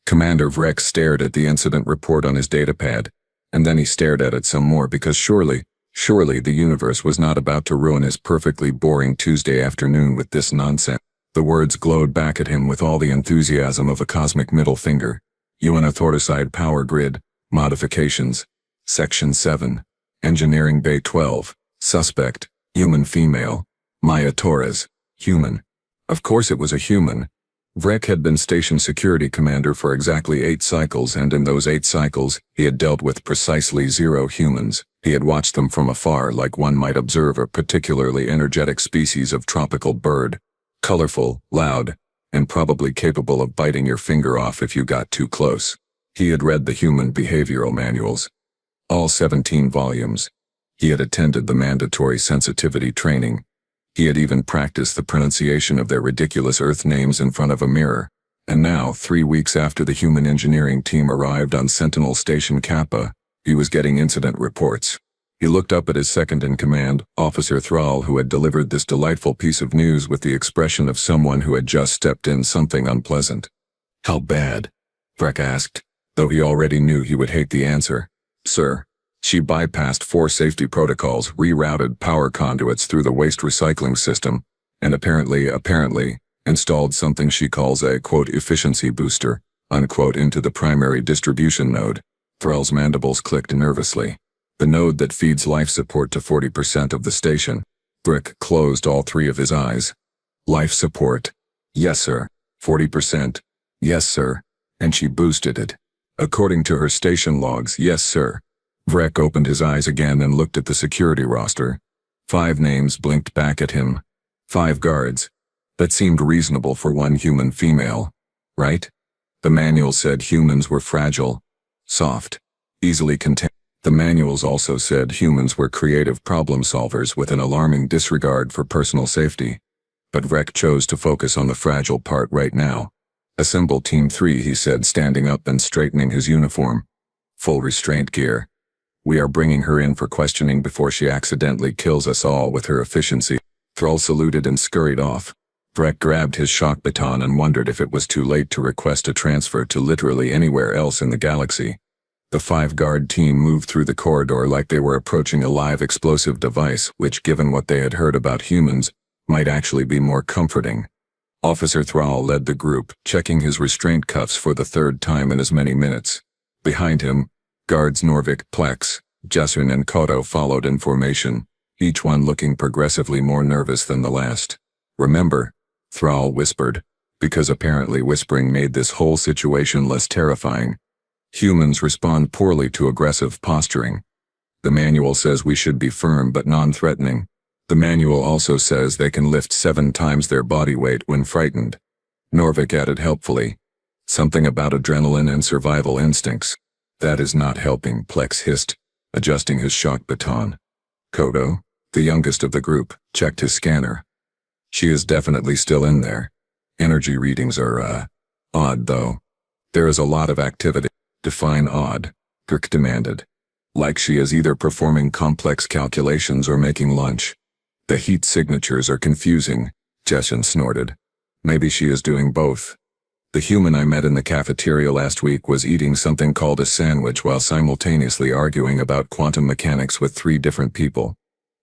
Commander Vrek stared at the incident report on his datapad, and then he stared at it some more because surely the universe was not about to ruin his perfectly boring Tuesday afternoon with this nonsense. The words glowed back at him with all the enthusiasm of a cosmic middle finger. Uranothorside power grid, modifications. Section 7. Engineering Bay 12. Suspect, human female. Maya Torres, human. Of course it was a human. Vrek had been station security commander for exactly 8 cycles, and in those 8 cycles, he had dealt with precisely 0 humans. He had watched them from afar like one might observe a particularly energetic species of tropical bird. Colorful, loud, and probably capable of biting your finger off if you got too close. He had read the human behavioral manuals. All 17 volumes. He had attended the mandatory sensitivity training. He had even practiced the pronunciation of their ridiculous Earth names in front of a mirror. And now, 3 weeks after the human engineering team arrived on Sentinel Station Kappa, he was getting incident reports. He looked up at his second-in-command, Officer Thrall, who had delivered this delightful piece of news with the expression of someone who had just stepped in something unpleasant. "How bad?" Vrek asked, though he already knew he would hate the answer. "Sir, she bypassed 4 safety protocols, rerouted power conduits through the waste recycling system, and apparently, installed something she calls a, quote, efficiency booster, unquote, into the primary distribution node." Thrall's mandibles clicked nervously. The node that feeds life support to 40% of the station. Vrek closed all 3 of his eyes. Life support. Yes, sir. 40%. Yes, sir. And she boosted it. According to her station logs, yes, sir. Vrek opened his eyes again and looked at the security roster. 5 names blinked back at him. 5 guards. That seemed reasonable for one human female. Right? The manual said humans were fragile, soft, easily contained. The manuals also said humans were creative problem solvers with an alarming disregard for personal safety. But Vrek chose to focus on the fragile part right now. "Assemble Team 3, he said, standing up and straightening his uniform. "Full restraint gear. We are bringing her in for questioning before she accidentally kills us all with her efficiency." Thrall saluted and scurried off. Vrek grabbed his shock baton and wondered if it was too late to request a transfer to literally anywhere else in the galaxy. The 5-guard team moved through the corridor like they were approaching a live explosive device, which, given what they had heard about humans, might actually be more comforting. Officer Thrall led the group, checking his restraint cuffs for the 3rd time in as many minutes. Behind him, guards Norvik, Plex, Jessun and Kodo followed in formation, each one looking progressively more nervous than the last. "Remember," Thrall whispered, because apparently whispering made this whole situation less terrifying. "Humans respond poorly to aggressive posturing. The manual says we should be firm but non-threatening. The manual also says they can lift 7 times their body weight when frightened." Norvik added helpfully. "Something about adrenaline and survival instincts." "That is not helping," Plex hissed, adjusting his shock baton. Kodo, the youngest of the group, checked his scanner. "She is definitely still in there. Energy readings are, odd though. There is a lot of activity." "Define odd," Kirk demanded. "Like she is either performing complex calculations or making lunch." "The heat signatures are confusing," Jessun snorted. "Maybe she is doing both. The human I met in the cafeteria last week was eating something called a sandwich while simultaneously arguing about quantum mechanics with 3 different people.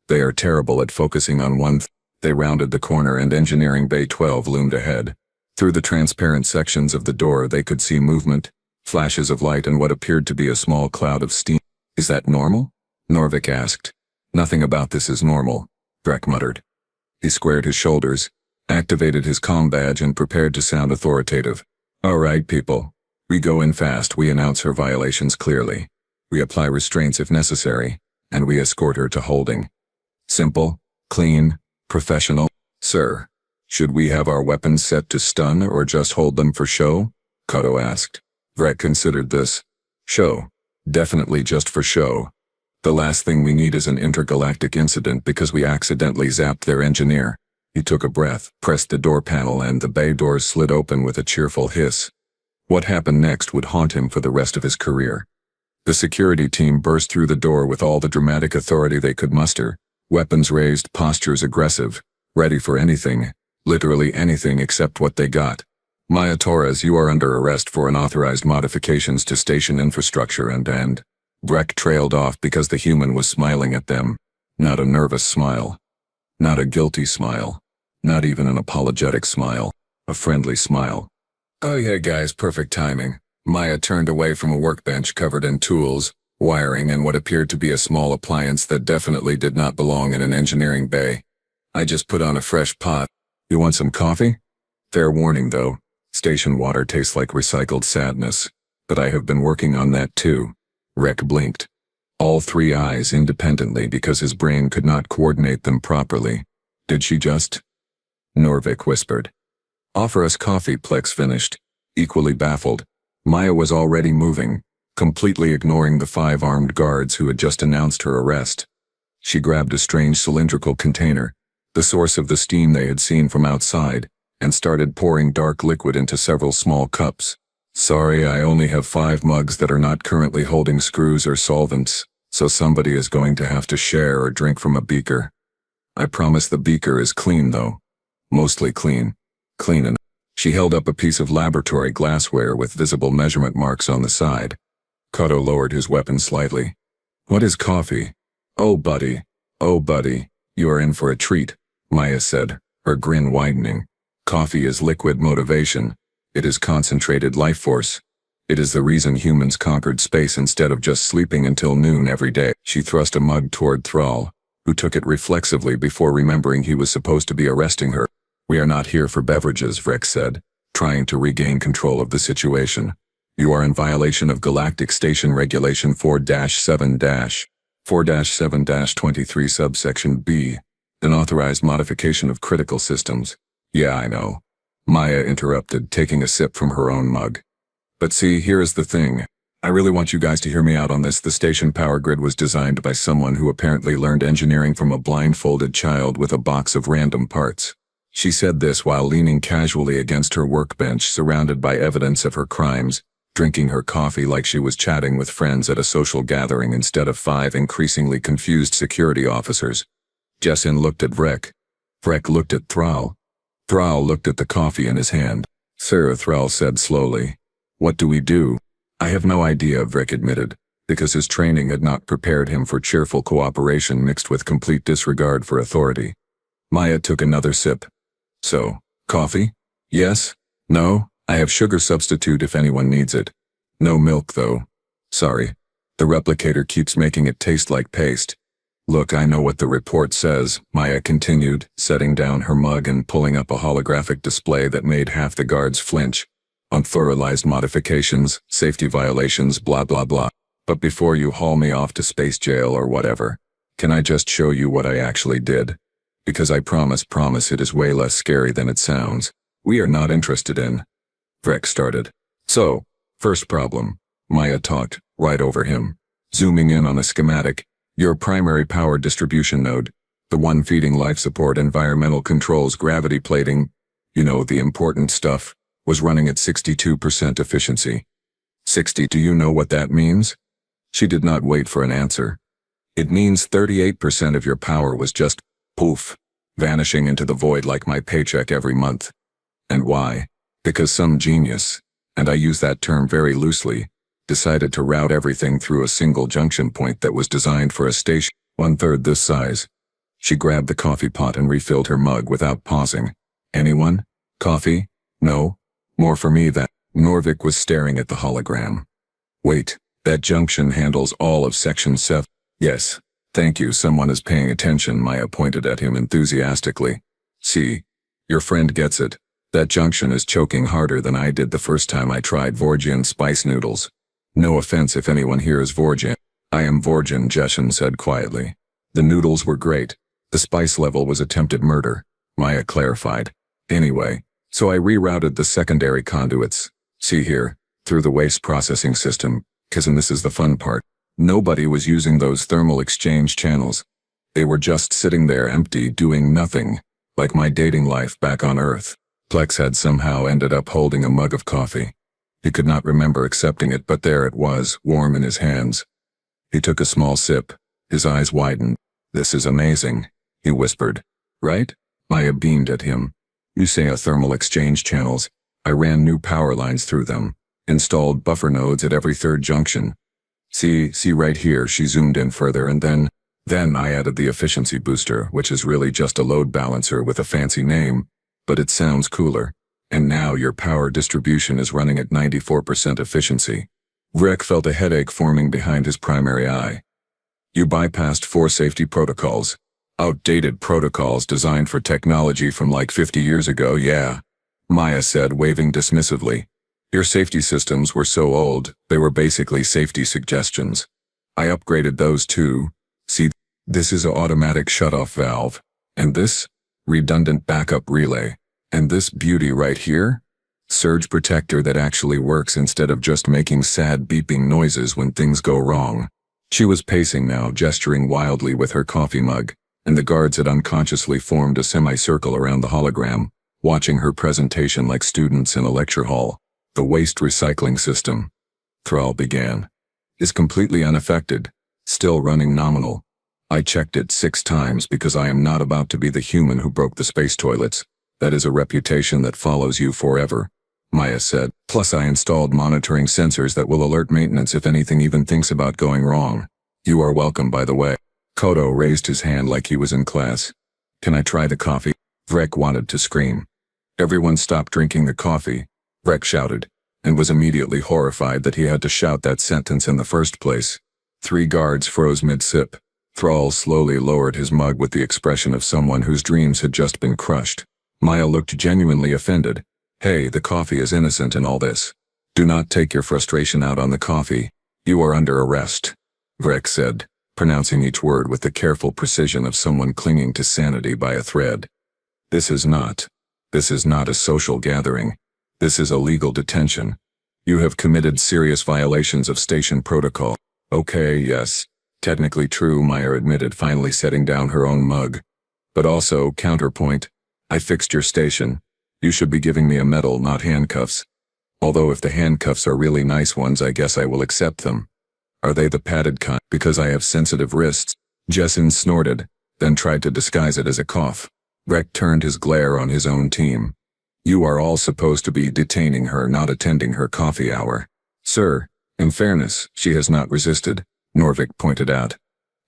They are terrible at focusing on one thing." They rounded the corner and Engineering Bay 12 loomed ahead. Through the transparent sections of the door they could see movement, flashes of light and what appeared to be a small cloud of steam. "Is that normal?" Norvik asked. "Nothing about this is normal," Vrek muttered. He squared his shoulders, activated his comm badge and prepared to sound authoritative. "All right, people. We go in fast. We announce her violations clearly. We apply restraints if necessary, and we escort her to holding. Simple, clean, professional." "Sir, should we have our weapons set to stun or just hold them for show?" Kodo asked. Vrek considered this. "Show. Definitely just for show. The last thing we need is an intergalactic incident because we accidentally zapped their engineer." He took a breath, pressed the door panel and the bay doors slid open with a cheerful hiss. What happened next would haunt him for the rest of his career. The security team burst through the door with all the dramatic authority they could muster, weapons raised, postures aggressive, ready for anything, literally anything except what they got. Maya Torres, you are under arrest for unauthorized modifications to station infrastructure and. Breck trailed off because the human was smiling at them. Not a nervous smile. Not a guilty smile. Not even an apologetic smile. A friendly smile. Oh yeah guys, perfect timing. Maya turned away from a workbench covered in tools, wiring and what appeared to be a small appliance that definitely did not belong in an engineering bay. I just put on a fresh pot. You want some coffee? Fair warning though, station water tastes like recycled sadness. But I have been working on that too. Rek blinked. All three eyes independently because his brain could not coordinate them properly. Did she just? Norvik whispered. Offer us coffee, Plex finished. Equally baffled. Maya was already moving, completely ignoring the 5 armed guards who had just announced her arrest. She grabbed a strange cylindrical container, the source of the steam they had seen from outside, and started pouring dark liquid into several small cups. Sorry, I only have 5 mugs that are not currently holding screws or solvents, so somebody is going to have to share or drink from a beaker. I promise the beaker is clean though. Mostly clean. Clean enough. She held up a piece of laboratory glassware with visible measurement marks on the side. Kato lowered his weapon slightly. What is coffee? Oh buddy, you are in for a treat, Maya said, her grin widening. Coffee is liquid motivation. It is concentrated life force. It is the reason humans conquered space instead of just sleeping until noon every day. She thrust a mug toward Thrall, who took it reflexively before remembering he was supposed to be arresting her. We are not here for beverages, Vrek said, trying to regain control of the situation. You are in violation of Galactic Station Regulation 4-7-23 subsection B, unauthorized modification of critical systems. Yeah, I know. Maya interrupted, taking a sip from her own mug. But see, here is the thing. I really want you guys to hear me out on this. The station power grid was designed by someone who apparently learned engineering from a blindfolded child with a box of random parts. She said this while leaning casually against her workbench, surrounded by evidence of her crimes, drinking her coffee like she was chatting with friends at a social gathering instead of 5 increasingly confused security officers. Jessin looked at Vrek. Vrek looked at Thrall. Thrall looked at the coffee in his hand. Sir, Thrall said slowly. What do we do? I have no idea, Vrek admitted, because his training had not prepared him for cheerful cooperation mixed with complete disregard for authority. Maya took another sip. So, coffee? Yes? No? I have sugar substitute if anyone needs it. No milk though. Sorry. The replicator keeps making it taste like paste. Look, I know what the report says, Maya continued, setting down her mug and pulling up a holographic display that made half the guards flinch. Unauthorized modifications, safety violations, blah blah blah. But before you haul me off to space jail or whatever, can I just show you what I actually did? Because I promise it is way less scary than it sounds. We are not interested in. Vrek started. So, first problem. Maya talked, right over him. Zooming in on a schematic. Your primary power distribution node, the one feeding life support, environmental controls, gravity plating, you know, the important stuff, was running at 62% efficiency. 60, do you know what that means? She did not wait for an answer. It means 38% of your power was just, poof, vanishing into the void like my paycheck every month. And why? Because some genius, and I use that term very loosely, decided to route everything through a single junction point that was designed for a station 1/3 this size. She grabbed the coffee pot and refilled her mug without pausing. Anyone? Coffee? No? More for me than. Norvik was staring at the hologram. Wait, that junction handles all of Section 7. Yes. Thank you, someone is paying attention, Maya pointed at him enthusiastically. See, your friend gets it. That junction is choking harder than I did the first time I tried Vorgian spice noodles. No offense if anyone here is Vorgian. I am Vorgian, Jessin said quietly. The noodles were great. The spice level was attempted murder, Maya clarified. Anyway, so I rerouted the secondary conduits. See here, through the waste processing system, and this is the fun part. Nobody was using those thermal exchange channels. They were just sitting there empty, doing nothing, like my dating life back on Earth. Plex had somehow ended up holding a mug of coffee. He could not remember accepting it, but there it was, warm in his hands. He took a small sip. His eyes widened. This is amazing, he whispered. Right? Maya beamed at him. You say a thermal exchange channels. I ran new power lines through them, installed buffer nodes at every third junction. See right here, she zoomed in further, and then I added the efficiency booster, which is really just a load balancer with a fancy name, but it sounds cooler. And now your power distribution is running at 94% efficiency. Rick felt a headache forming behind his primary eye. You bypassed 4 safety protocols. Outdated protocols designed for technology from like 50 years ago, yeah, Maya said, waving dismissively. Your safety systems were so old, they were basically safety suggestions. I upgraded those too. See, this is an automatic shutoff valve. And this? Redundant backup relay. And this beauty right here? Surge protector that actually works instead of just making sad beeping noises when things go wrong. She was pacing now, gesturing wildly with her coffee mug, and the guards had unconsciously formed a semicircle around the hologram, watching her presentation like students in a lecture hall. The waste recycling system, Thrall began, is completely unaffected, still running nominal. I checked it 6 times because I am not about to be the human who broke the space toilets. That is a reputation that follows you forever, Maya said. Plus I installed monitoring sensors that will alert maintenance if anything even thinks about going wrong. You are welcome, by the way. Kodo raised his hand like he was in class. Can I try the coffee? Vrek wanted to scream. Everyone stopped drinking the coffee, Vrek shouted, and was immediately horrified that he had to shout that sentence in the first place. 3 guards froze mid-sip. Thrall slowly lowered his mug with the expression of someone whose dreams had just been crushed. Maya looked genuinely offended. Hey, the coffee is innocent in all this. Do not take your frustration out on the coffee. You are under arrest, Vrek said, pronouncing each word with the careful precision of someone clinging to sanity by a thread. This is not a social gathering. This is a legal detention. You have committed serious violations of station protocol. Okay, yes, technically true, Maya admitted, finally setting down her own mug. But also, counterpoint, I fixed your station. You should be giving me a medal, not handcuffs. Although if the handcuffs are really nice ones, I guess I will accept them. Are they the padded kind? Because I have sensitive wrists. Jessin snorted, then tried to disguise it as a cough. Vrek turned his glare on his own team. You are all supposed to be detaining her, not attending her coffee hour. Sir, in fairness, she has not resisted, Norvik pointed out.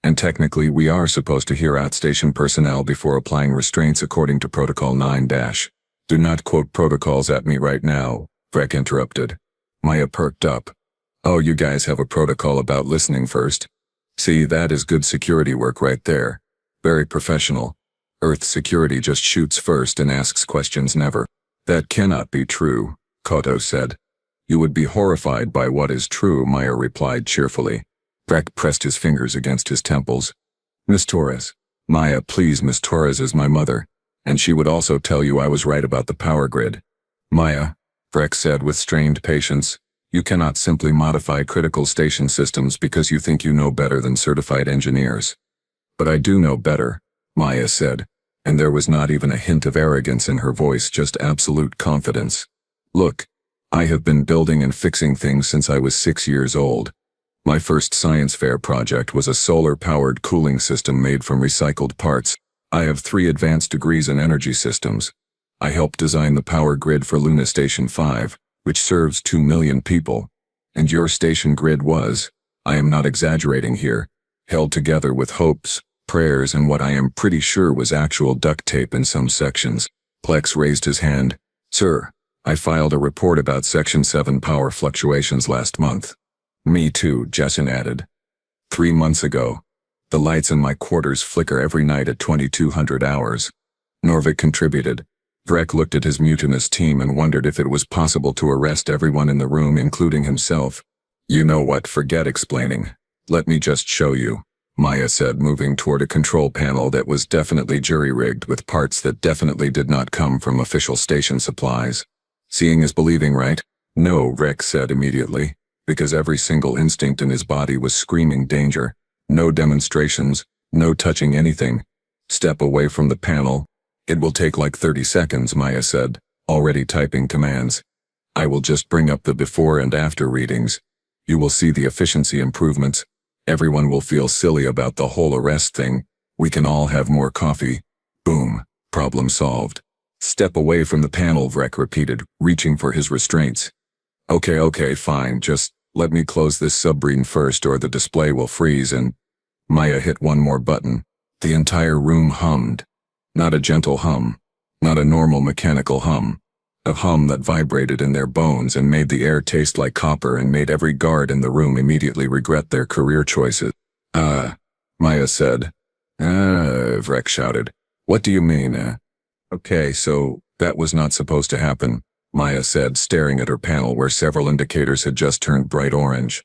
And technically we are supposed to hear out station personnel before applying restraints according to Protocol 9-. Do not quote protocols at me right now, Vrek interrupted. Maya perked up. Oh, you guys have a protocol about listening first? See, that is good security work right there. Very professional. Earth security just shoots first and asks questions never. That cannot be true, Kodo said. You would be horrified by what is true, Maya replied cheerfully. Vrek pressed his fingers against his temples. Miss Torres. Maya, please, Miss Torres is my mother, and she would also tell you I was right about the power grid. Maya, Vrek said with strained patience, you cannot simply modify critical station systems because you think you know better than certified engineers. But I do know better, Maya said, and there was not even a hint of arrogance in her voice, just absolute confidence. Look, I have been building and fixing things since I was 6 years old. My first science fair project was a solar-powered cooling system made from recycled parts. I have 3 advanced degrees in energy systems. I helped design the power grid for Luna Station 5, which serves 2 million people. And your station grid was, I am not exaggerating here, held together with hopes, prayers, and what I am pretty sure was actual duct tape in some sections. Plex raised his hand. Sir, I filed a report about Section 7 power fluctuations last month. Me too, Jessin added. 3 months ago. The lights in my quarters flicker every night at 2200 hours. Norvik contributed. Vrek looked at his mutinous team and wondered if it was possible to arrest everyone in the room, including himself. You know what, forget explaining. Let me just show you, Maya said, moving toward a control panel that was definitely jury-rigged with parts that definitely did not come from official station supplies. Seeing is believing, right? No, Vrek said immediately, because every single instinct in his body was screaming danger. No demonstrations, no touching anything. Step away from the panel. It will take like 30 seconds, Maya said, already typing commands. I will just bring up the before and after readings. You will see the efficiency improvements. Everyone will feel silly about the whole arrest thing. We can all have more coffee. Boom. Problem solved. Step away from the panel, Vrek repeated, reaching for his restraints. Okay, fine, just let me close this submarine first or the display will freeze and… Maya hit one more button. The entire room hummed. Not a gentle hum. Not a normal mechanical hum. A hum that vibrated in their bones and made the air taste like copper and made every guard in the room immediately regret their career choices. Maya said. Vrek shouted. What do you mean, Okay, so that was not supposed to happen, Maya said, staring at her panel where several indicators had just turned bright orange.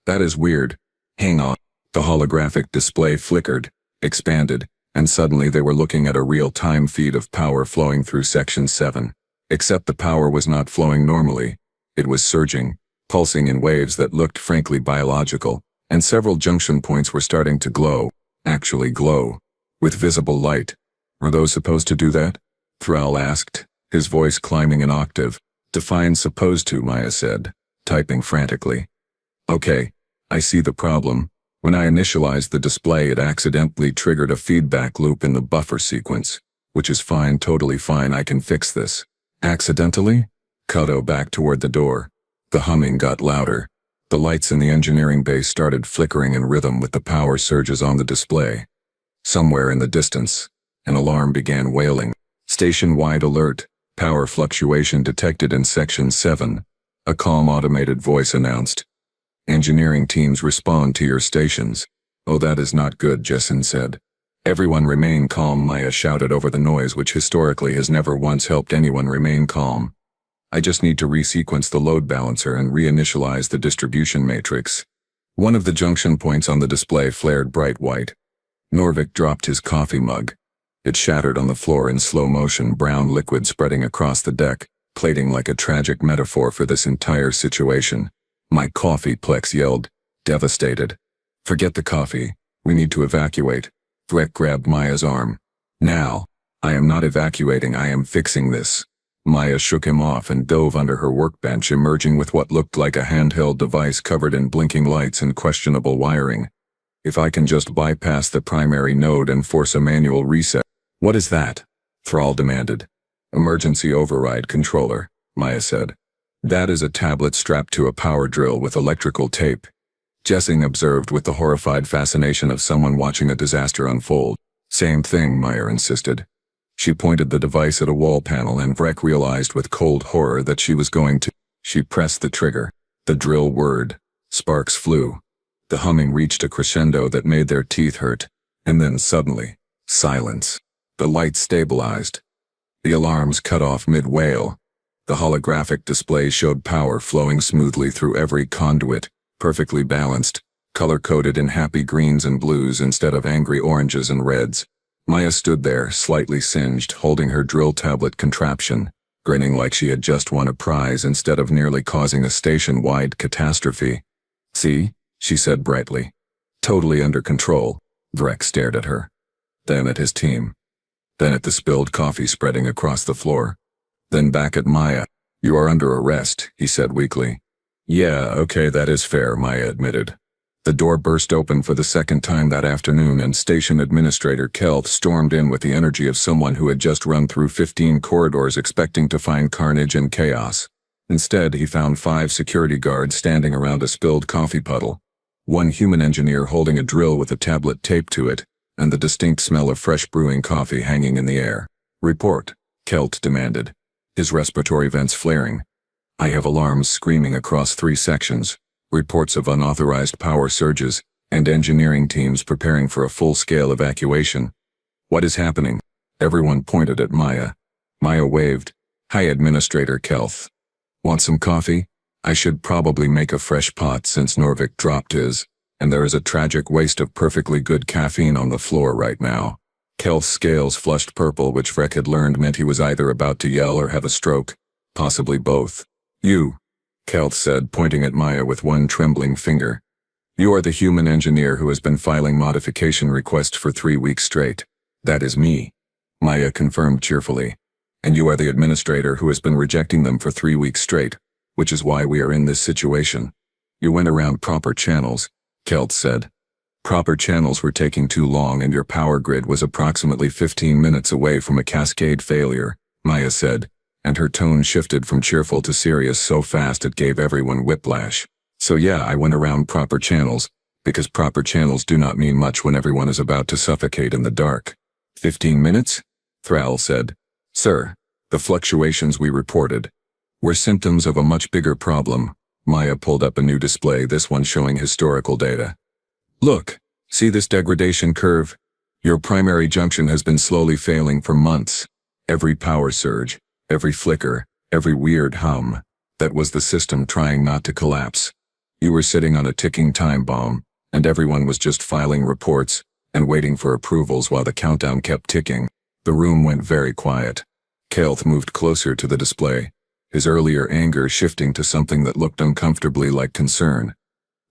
That is weird. Hang on. The holographic display flickered, expanded, and suddenly they were looking at a real-time feed of power flowing through Section 7. Except the power was not flowing normally. It was surging, pulsing in waves that looked frankly biological, and several junction points were starting to glow, actually glow, with visible light. Were those supposed to do that? Thrall asked, his voice climbing an octave. Define supposed to, Maya said, typing frantically. Okay, I see the problem. When I initialized the display, it accidentally triggered a feedback loop in the buffer sequence, which is fine, totally fine, I can fix this. Accidentally? Kato backed toward the door. The humming got louder. The lights in the engineering base started flickering in rhythm with the power surges on the display. Somewhere in the distance, an alarm began wailing. Station-wide alert. Power fluctuation detected in Section 7. A calm automated voice announced. Engineering teams respond to your stations. Oh, that is not good, Jessen said. Everyone remain calm, Maya shouted over the noise which historically has never once helped anyone remain calm. I just need to resequence the load balancer and reinitialize the distribution matrix. One of the junction points on the display flared bright white. Norvik dropped his coffee mug. It shattered on the floor in slow motion, brown liquid spreading across the deck, plating like a tragic metaphor for this entire situation. My coffee, Plex yelled, devastated. Forget the coffee. We need to evacuate. Vrek grabbed Maya's arm. Now. I am not evacuating, I am fixing this. Maya shook him off and dove under her workbench, emerging with what looked like a handheld device covered in blinking lights and questionable wiring. If I can just bypass the primary node and force a manual reset. What is that? Thrall demanded. Emergency override controller, Maya said. That is a tablet strapped to a power drill with electrical tape. Jessing observed with the horrified fascination of someone watching a disaster unfold. Same thing, Maya insisted. She pointed the device at a wall panel and Vrek realized with cold horror that she was going to. She pressed the trigger. The drill whirred. Sparks flew. The humming reached a crescendo that made their teeth hurt. And then suddenly, silence. The lights stabilized. The alarms cut off mid-wail. The holographic display showed power flowing smoothly through every conduit, perfectly balanced, color-coded in happy greens and blues instead of angry oranges and reds. Maya stood there, slightly singed, holding her drill tablet contraption, grinning like she had just won a prize instead of nearly causing a station-wide catastrophe. See? She said brightly. Totally under control. Vrek stared at her. Then at his team. Then at the spilled coffee spreading across the floor. Then back at Maya. You are under arrest, he said weakly. Yeah, okay, that is fair, Maya admitted. The door burst open for the second time that afternoon and Station Administrator Kelth stormed in with the energy of someone who had just run through 15 corridors expecting to find carnage and chaos. Instead, he found 5 security guards standing around a spilled coffee puddle. One human engineer holding a drill with a tablet taped to it, and the distinct smell of fresh brewing coffee hanging in the air. Report, Kelth demanded, his respiratory vents flaring. I have alarms screaming across 3 sections, reports of unauthorized power surges, and engineering teams preparing for a full-scale evacuation. What is happening? Everyone pointed at Maya. Maya waved. Hi, Administrator Kelth. Want some coffee? I should probably make a fresh pot since Norvik dropped his, and there is a tragic waste of perfectly good caffeine on the floor right now. Kelth's scales flushed purple, which Vrek had learned meant he was either about to yell or have a stroke, possibly both. You, Kelth said, pointing at Maya with one trembling finger. You are the human engineer who has been filing modification requests for 3 weeks straight. That is me, Maya confirmed cheerfully. And you are the administrator who has been rejecting them for 3 weeks straight, which is why we are in this situation. You went around proper channels, Kelth said. Proper channels were taking too long and your power grid was approximately 15 minutes away from a cascade failure, Maya said, and her tone shifted from cheerful to serious so fast it gave everyone whiplash. So yeah, I went around proper channels, because proper channels do not mean much when everyone is about to suffocate in the dark. 15 minutes? Thrall said. Sir, the fluctuations we reported were symptoms of a much bigger problem. Maya pulled up a new display, this one showing historical data. Look, see this degradation curve? Your primary junction has been slowly failing for months. Every power surge, every flicker, every weird hum, that was the system trying not to collapse. You were sitting on a ticking time bomb, and everyone was just filing reports and waiting for approvals while the countdown kept ticking. The room went very quiet. Kelth moved closer to the display, his earlier anger shifting to something that looked uncomfortably like concern.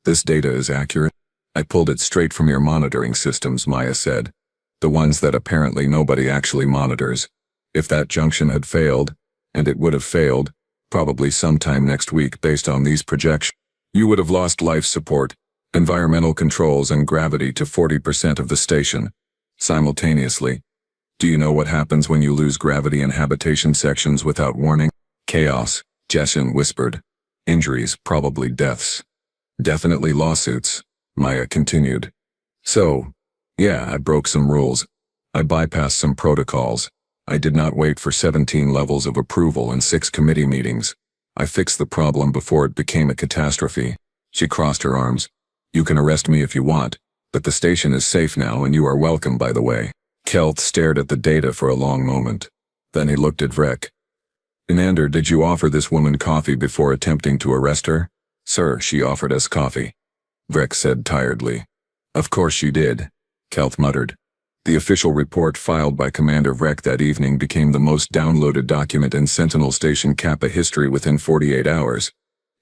This data is accurate? I pulled it straight from your monitoring systems, Maya said. The ones that apparently nobody actually monitors. If that junction had failed, and it would have failed, probably sometime next week based on these projections, you would have lost life support, environmental controls and gravity to 40% of the station. Simultaneously. Do you know what happens when you lose gravity and habitation sections without warning? Chaos, Jessin whispered. Injuries, probably deaths. Definitely lawsuits, Maya continued. So, yeah, I broke some rules. I bypassed some protocols. I did not wait for 17 levels of approval and 6 committee meetings. I fixed the problem before it became a catastrophe. She crossed her arms. You can arrest me if you want, but the station is safe now and you are welcome, by the way. Kelth stared at the data for a long moment. Then he looked at Vrek. Inander, did you offer this woman coffee before attempting to arrest her? Sir, she offered us coffee. Vrek said tiredly. Of course she did, Kelth muttered. The official report filed by Commander Vrek that evening became the most downloaded document in Sentinel Station Kappa history within 48 hours.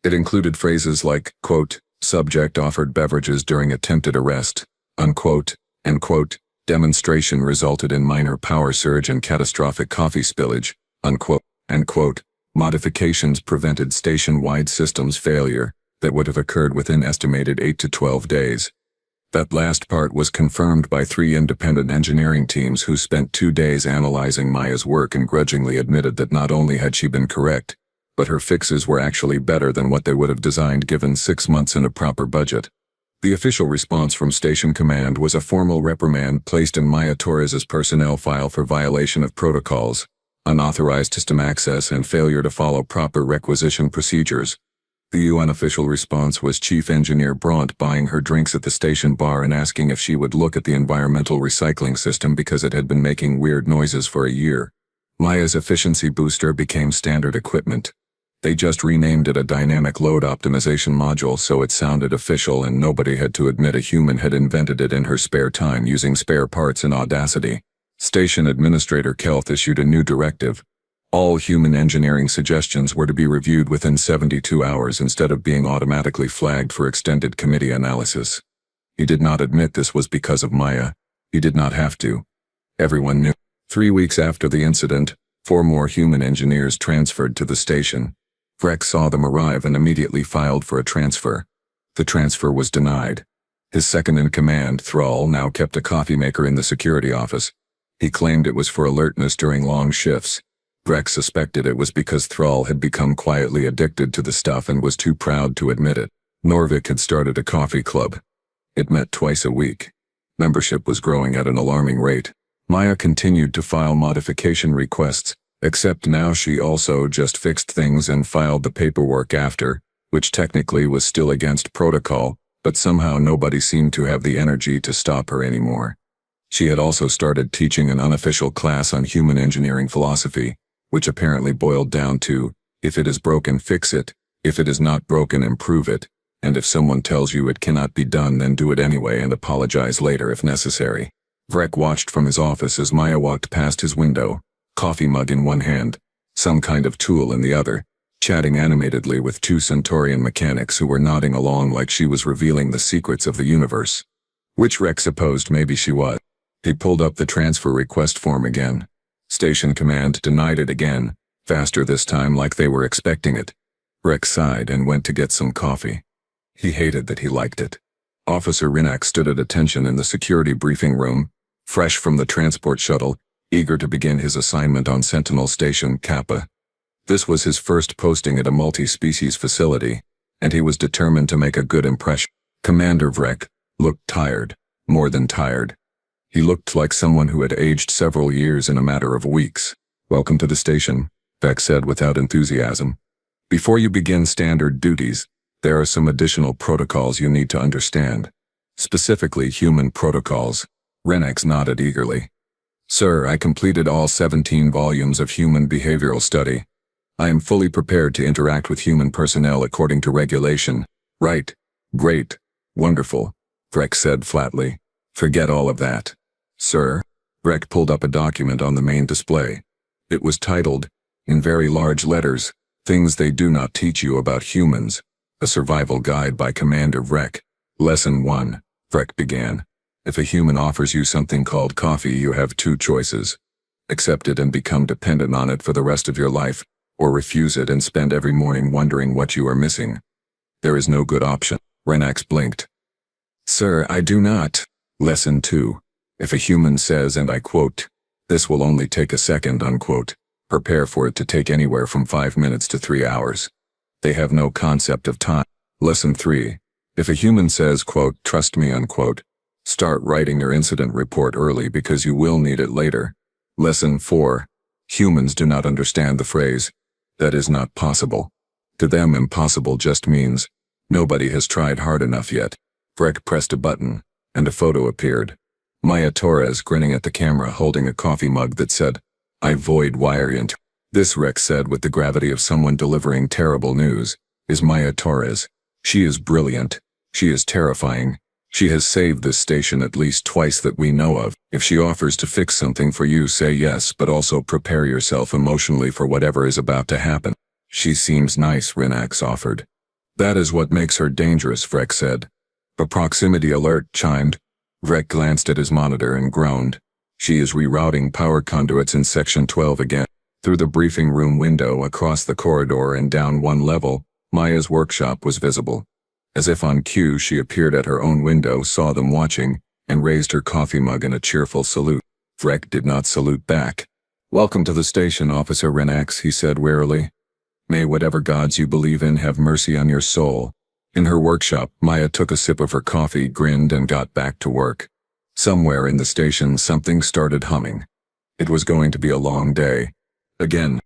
It included phrases like, quote, subject offered beverages during attempted arrest, unquote, and quote, demonstration resulted in minor power surge and catastrophic coffee spillage, unquote, and quote, modifications prevented station-wide systems failure that would have occurred within estimated 8 to 12 days. That last part was confirmed by 3 independent engineering teams who spent 2 days analyzing Maya's work and grudgingly admitted that not only had she been correct, but her fixes were actually better than what they would have designed given 6 months and a proper budget. The official response from Station Command was a formal reprimand placed in Maya Torres's personnel file for violation of protocols, unauthorized system access and failure to follow proper requisition procedures. The UN official response was Chief Engineer Brandt buying her drinks at the station bar and asking if she would look at the environmental recycling system because it had been making weird noises for a year. Maya's efficiency booster became standard equipment. They just renamed it a dynamic load optimization module so it sounded official and nobody had to admit a human had invented it in her spare time using spare parts and Audacity. Station Administrator Kelth issued a new directive. All human engineering suggestions were to be reviewed within 72 hours instead of being automatically flagged for extended committee analysis. He did not admit this was because of Maya. He did not have to. Everyone knew. 3 weeks after the incident, 4 more human engineers transferred to the station. Vrek saw them arrive and immediately filed for a transfer. The transfer was denied. His second-in-command, Thrall, now kept a coffee maker in the security office. He claimed it was for alertness during long shifts. Vrek suspected it was because Thrall had become quietly addicted to the stuff and was too proud to admit it. Norvik had started a coffee club. It met twice a week. Membership was growing at an alarming rate. Maya continued to file modification requests, except now she also just fixed things and filed the paperwork after, which technically was still against protocol, but somehow nobody seemed to have the energy to stop her anymore. She had also started teaching an unofficial class on human engineering philosophy, which apparently boiled down to, if it is broken, fix it, if it is not broken, improve it, and if someone tells you it cannot be done, then do it anyway and apologize later if necessary. Vrek watched from his office as Maya walked past his window, coffee mug in one hand, some kind of tool in the other, chatting animatedly with 2 Centaurian mechanics who were nodding along like she was revealing the secrets of the universe. Which Vrek supposed maybe she was. He pulled up the transfer request form again. Station Command denied it again, faster this time like they were expecting it. Vrek sighed and went to get some coffee. He hated that he liked it. Officer Rinnak stood at attention in the security briefing room, fresh from the transport shuttle, eager to begin his assignment on Sentinel Station Kappa. This was his first posting at a multi-species facility, and he was determined to make a good impression. Commander Vrek looked tired, more than tired. He looked like someone who had aged several years in a matter of weeks. "Welcome to the station," Vrek said without enthusiasm. "Before you begin standard duties, there are some additional protocols you need to understand. Specifically human protocols." Renax nodded eagerly. "Sir, I completed all 17 volumes of human behavioral study. I am fully prepared to interact with human personnel according to regulation." "Right. Great. Wonderful," Vrek said flatly. "Forget all of that." "Sir?" Vrek pulled up a document on the main display. It was titled, in very large letters, "Things They Do Not Teach You About Humans, a Survival Guide by Commander Vrek." Lesson 1, Vrek began. "If a human offers you something called coffee, you have two choices. Accept it and become dependent on it for the rest of your life, or refuse it and spend every morning wondering what you are missing. There is no good option." Renax blinked. "Sir, I do not." Lesson 2. If a human says, and I quote, "This will only take a second," unquote, prepare for it to take anywhere from 5 minutes to 3 hours. They have no concept of time. Lesson 3. If a human says, quote, "Trust me," unquote, start writing your incident report early because you will need it later. Lesson 4. Humans do not understand the phrase, "That is not possible." To them, impossible just means, nobody has tried hard enough yet. Vrek pressed a button, and a photo appeared. Maya Torres grinning at the camera holding a coffee mug that said, "I void Wyriant." This, Rex said with the gravity of someone delivering terrible news, is Maya Torres. She is brilliant. She is terrifying. She has saved this station at least twice that we know of. If she offers to fix something for you, say yes, but also prepare yourself emotionally for whatever is about to happen. "She seems nice," Renax offered. "That is what makes her dangerous," Vrek said. A proximity alert chimed. Vrek glanced at his monitor and groaned. "She is rerouting power conduits in Section 12 again." Through the briefing room window across the corridor and down one level, Maya's workshop was visible. As if on cue, she appeared at her own window, saw them watching, and raised her coffee mug in a cheerful salute. Vrek did not salute back. "Welcome to the station, Officer Renax," he said wearily. "May whatever gods you believe in have mercy on your soul." In her workshop, Maya took a sip of her coffee, grinned, and got back to work. Somewhere in the station, something started humming. It was going to be a long day. Again.